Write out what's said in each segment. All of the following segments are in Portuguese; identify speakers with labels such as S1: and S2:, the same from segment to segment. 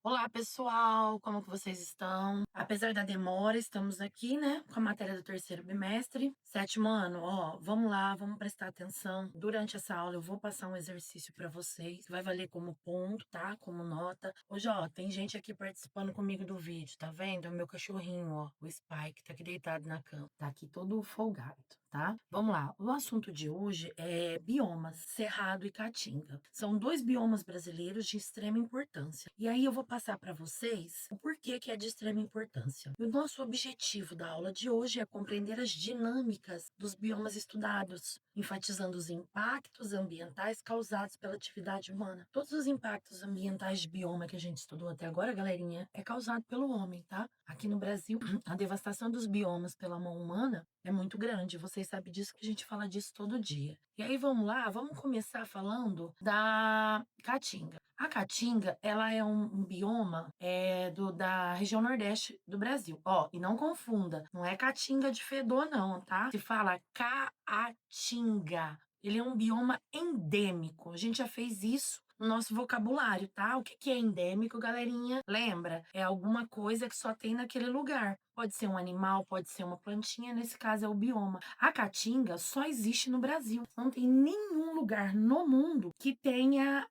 S1: Olá, pessoal, como que vocês estão? Apesar da demora, estamos aqui, né, com a matéria do terceiro bimestre, sétimo ano. Ó, vamos lá, vamos prestar atenção. Durante essa aula, eu vou passar um exercício para vocês, vai valer como ponto, tá? Como nota. Hoje, ó, tem gente aqui participando comigo do vídeo, tá vendo? É o meu cachorrinho, ó, o Spike, tá aqui deitado na cama. Tá aqui todo folgado, tá? Vamos lá. O assunto de hoje é biomas, Cerrado e Caatinga. São dois biomas brasileiros de extrema importância. E aí eu vou passar para vocês o porquê que é de extrema importância. E o nosso objetivo da aula de hoje é compreender as dinâmicas dos biomas estudados, enfatizando os impactos ambientais causados pela atividade humana. Todos os impactos ambientais de bioma que a gente estudou até agora, galerinha, é causado pelo homem, tá? Aqui no Brasil, a devastação dos biomas pela mão humana é muito grande. Vocês sabem disso, que a gente fala disso todo dia. E aí vamos lá, vamos começar falando da caatinga. A caatinga, ela é um bioma da região nordeste do Brasil. Ó, e não confunda, não é caatinga de fedor não, tá? Se fala caatinga. Ele é um bioma endêmico. A gente já fez isso no nosso vocabulário, tá? O que que é endêmico, galerinha? Lembra? É alguma coisa que só tem naquele lugar. Pode ser um animal, pode ser uma plantinha, nesse caso é o bioma. A caatinga só existe no Brasil. Não tem nenhum lugar no mundo que tenha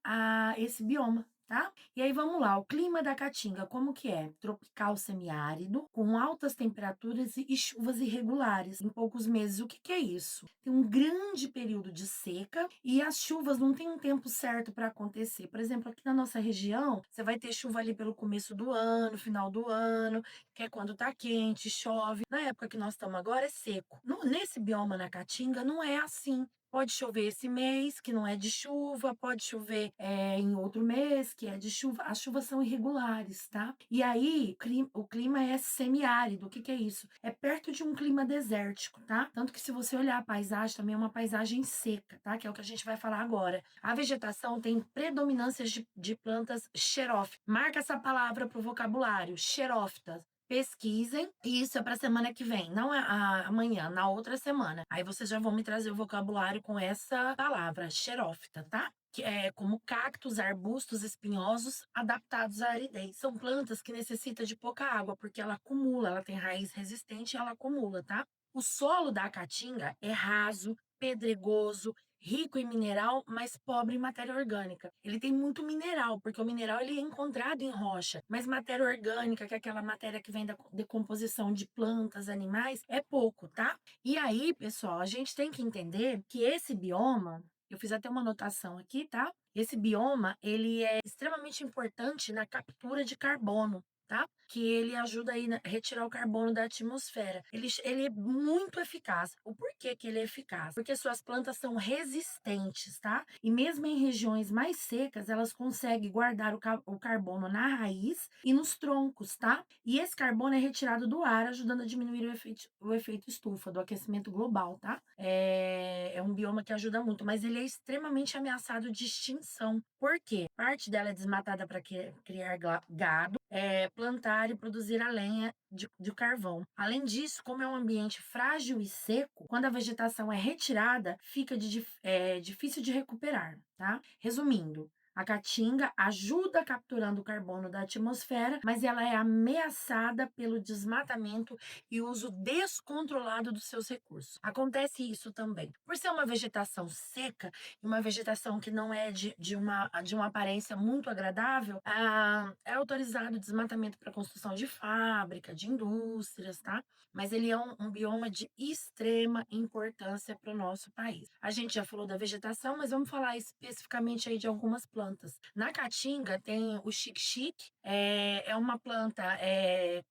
S1: esse bioma. Tá? E aí vamos lá, o clima da Caatinga, como que é? Tropical semiárido, com altas temperaturas e chuvas irregulares em poucos meses. O que que é isso? Tem um grande período de seca e as chuvas não têm um tempo certo para acontecer. Por exemplo, aqui na nossa região, você vai ter chuva ali pelo começo do ano, final do ano, que é quando tá quente, chove. Na época que nós estamos agora é seco. Nesse bioma na Caatinga não é assim. Pode chover esse mês, que não é de chuva, pode chover em outro mês, que é de chuva. As chuvas são irregulares, tá? E aí, o clima é semiárido. O que que é isso? É perto de um clima desértico, tá? Tanto que se você olhar a paisagem, também é uma paisagem seca, tá? Que é o que a gente vai falar agora. A vegetação tem predominância de plantas xerófitas. Marca essa palavra para o vocabulário, xerófitas. Pesquisem, e isso é para semana que vem, não amanhã, na outra semana. Aí vocês já vão me trazer o vocabulário com essa palavra, xerófita, tá? Que é como cactos, arbustos espinhosos adaptados à aridez. São plantas que necessitam de pouca água, porque ela acumula, ela tem raiz resistente e ela acumula, tá? O solo da caatinga é raso, pedregoso, rico em mineral, mas pobre em matéria orgânica. Ele tem muito mineral, porque o mineral ele é encontrado em rocha, mas matéria orgânica, que é aquela matéria que vem da decomposição de plantas, animais, é pouco, tá? E aí, pessoal, a gente tem que entender que esse bioma, eu fiz até uma anotação aqui, tá? Esse bioma, ele é extremamente importante na captura de carbono, tá? Que ele ajuda aí a retirar o carbono da atmosfera. Ele é muito eficaz. O porquê que ele é eficaz? Porque suas plantas são resistentes, tá? E mesmo em regiões mais secas, elas conseguem guardar o carbono na raiz e nos troncos, tá? E esse carbono é retirado do ar, ajudando a diminuir o efeito estufa, do aquecimento global, tá? É um bioma que ajuda muito, mas ele é extremamente ameaçado de extinção. Por quê? Parte dela é desmatada para criar gado, plantar e produzir a lenha de carvão. Além disso, como é um ambiente frágil e seco, quando a vegetação é retirada, fica difícil de recuperar, tá? Resumindo, a caatinga ajuda capturando o carbono da atmosfera, mas ela é ameaçada pelo desmatamento e uso descontrolado dos seus recursos. Acontece isso também. Por ser uma vegetação seca e uma vegetação que não é de uma aparência muito agradável, é autorizado o desmatamento para construção de fábrica, de indústrias, tá? Mas ele é um bioma de extrema importância para o nosso país. A gente já falou da vegetação, mas vamos falar especificamente aí de algumas plantas. Na Caatinga tem o xique-xique, é uma planta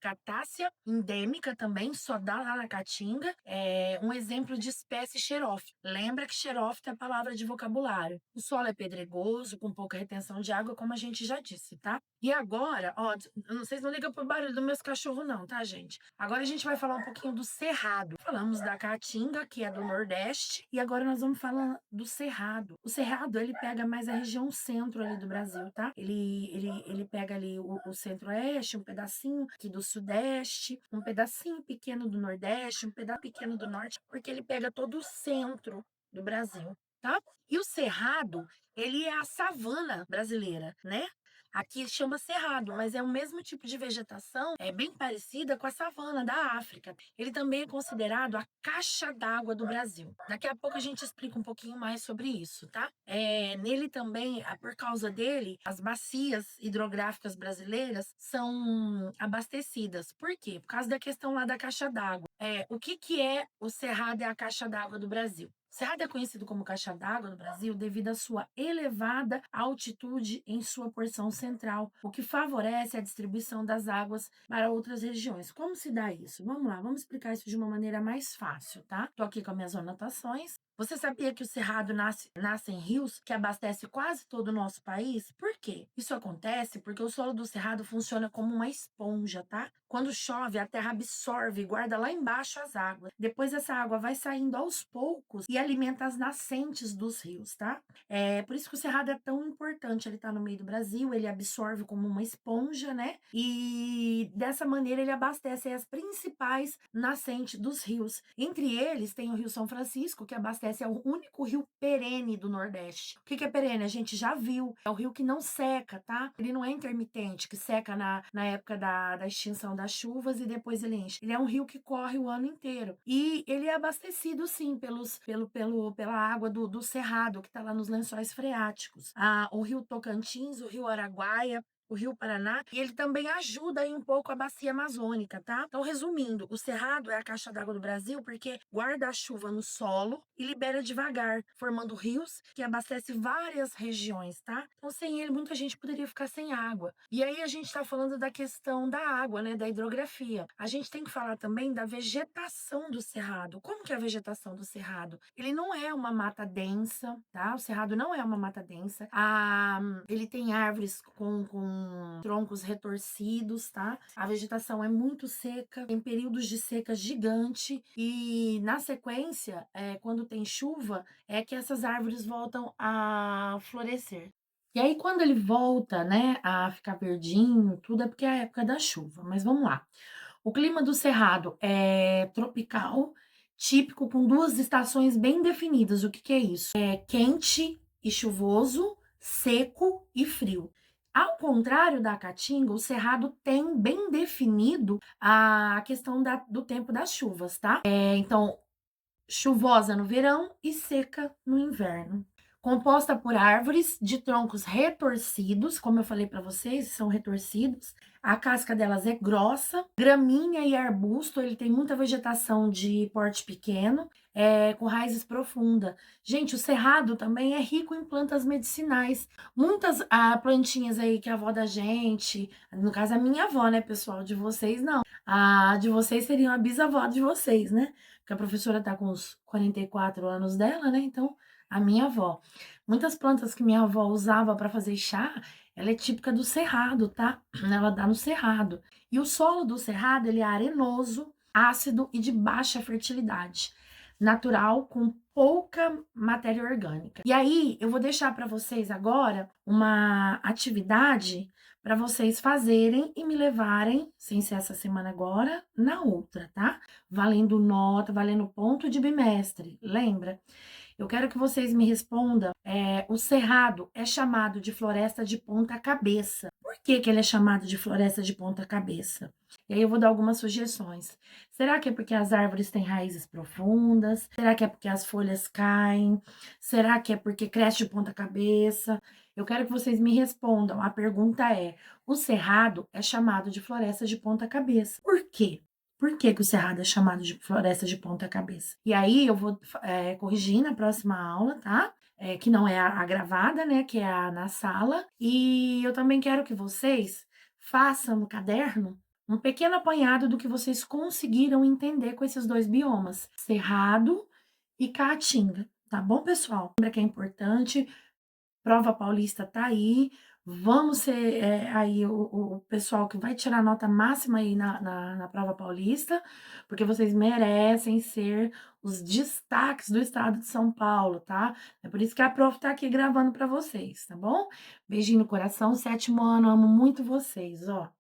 S1: catácea, endêmica também, só dá lá na Caatinga. É um exemplo de espécie xerófita. Lembra que xerófita é a palavra de vocabulário. O solo é pedregoso, com pouca retenção de água, como a gente já disse, tá? E agora, ó, vocês não ligam pro barulho dos meus cachorros não, tá, gente? Agora a gente vai falar um pouquinho do cerrado. Falamos da Caatinga, que é do Nordeste, e agora nós vamos falar do cerrado. O cerrado, ele pega mais a região centro ali do Brasil, tá? Ele pega ali o centro-oeste, um pedacinho aqui do Sudeste, um pedacinho pequeno do Nordeste, um pedaço pequeno do Norte, porque ele pega todo o centro do Brasil, tá? E o cerrado, ele é a savana brasileira, né? Aqui chama cerrado, mas é o mesmo tipo de vegetação, é bem parecida com a savana da África. Ele também é considerado a caixa d'água do Brasil. Daqui a pouco a gente explica um pouquinho mais sobre isso, tá? Nele também, por causa dele, as bacias hidrográficas brasileiras são abastecidas. Por quê? Por causa da questão lá da caixa d'água. O que que é o Cerrado e a caixa d'água do Brasil? Cerrado é conhecido como caixa d'água no Brasil devido à sua elevada altitude em sua porção central, o que favorece a distribuição das águas para outras regiões. Como se dá isso? Vamos lá, vamos explicar isso de uma maneira mais fácil, tá? Tô aqui com as minhas anotações. Você sabia que o cerrado nasce em rios que abastece quase todo o nosso país? Por quê? Isso acontece porque o solo do cerrado funciona como uma esponja, tá? Quando chove, a terra absorve e guarda lá embaixo as águas. Depois essa água vai saindo aos poucos e alimenta as nascentes dos rios, tá? Por isso que o cerrado é tão importante. Ele tá no meio do Brasil, ele absorve como uma esponja, né? E dessa maneira ele abastece as principais nascentes dos rios. Entre eles tem o Rio São Francisco, que abastece, é o único rio perene do Nordeste. O que que é perene? A gente já viu. É o rio que não seca, tá? Ele não é intermitente, que seca na época da extinção das chuvas e depois ele enche. Ele é um rio que corre o ano inteiro. E ele é abastecido, sim, pela água do Cerrado, que está lá nos lençóis freáticos. O rio Tocantins, o rio Araguaia, o Rio Paraná, e ele também ajuda aí um pouco a bacia amazônica, tá? Então, resumindo, o Cerrado é a caixa d'água do Brasil porque guarda a chuva no solo e libera devagar, formando rios que abastecem várias regiões, tá? Então, sem ele, muita gente poderia ficar sem água. E aí a gente está falando da questão da água, né? Da hidrografia. A gente tem que falar também da vegetação do Cerrado. Como que é a vegetação do Cerrado? Ele não é uma mata densa, tá? O Cerrado não é uma mata densa. Ele tem árvores com troncos retorcidos, tá? A vegetação é muito seca, tem períodos de seca gigante e na sequência, quando tem chuva, é que essas árvores voltam a florescer. E aí, quando ele volta, né, a ficar verdinho, tudo é porque é a época da chuva. Mas vamos lá. O clima do Cerrado é tropical, típico, com duas estações bem definidas. O que que é isso? É quente e chuvoso, seco e frio. Ao contrário da Caatinga, o Cerrado tem bem definido a questão do tempo das chuvas, tá? Então, chuvosa no verão e seca no inverno. Composta por árvores de troncos retorcidos, como eu falei para vocês, são retorcidos. A casca delas é grossa, gramínea e arbusto, ele tem muita vegetação de porte pequeno, com raízes profundas. Gente, o cerrado também é rico em plantas medicinais. Muitas plantinhas aí que a avó da gente, no caso a minha avó, né, pessoal, de vocês não. A de vocês seria a bisavó de vocês, né? Porque a professora tá com os 44 anos dela, né? Então, a minha avó. Muitas plantas que minha avó usava para fazer chá, ela é típica do cerrado, tá? Ela dá no cerrado. E o solo do cerrado, ele é arenoso, ácido e de baixa fertilidade, natural, com pouca matéria orgânica. E aí, eu vou deixar para vocês agora uma atividade para vocês fazerem e me levarem, sem ser essa semana agora, na outra, tá? Valendo nota, valendo ponto de bimestre. Lembra? Eu quero que vocês me respondam. O cerrado é chamado de floresta de ponta cabeça. Por que que ele é chamado de floresta de ponta cabeça? E aí eu vou dar algumas sugestões. Será que é porque as árvores têm raízes profundas? Será que é porque as folhas caem? Será que é porque cresce de ponta cabeça? Eu quero que vocês me respondam. A pergunta é: o cerrado é chamado de floresta de ponta cabeça. Por quê? Por que que o cerrado é chamado de floresta de ponta cabeça? E aí eu vou corrigir na próxima aula, tá? Que não é a gravada, né? Que é a na sala. E eu também quero que vocês façam no caderno um pequeno apanhado do que vocês conseguiram entender com esses dois biomas, Cerrado e Caatinga, tá bom, pessoal? Lembra que é importante, prova paulista tá aí, vamos ser aí o pessoal que vai tirar nota máxima aí na prova paulista, porque vocês merecem ser os destaques do estado de São Paulo, tá? É por isso que a prof tá aqui gravando para vocês, tá bom? Beijinho no coração, 7º ano, amo muito vocês, ó.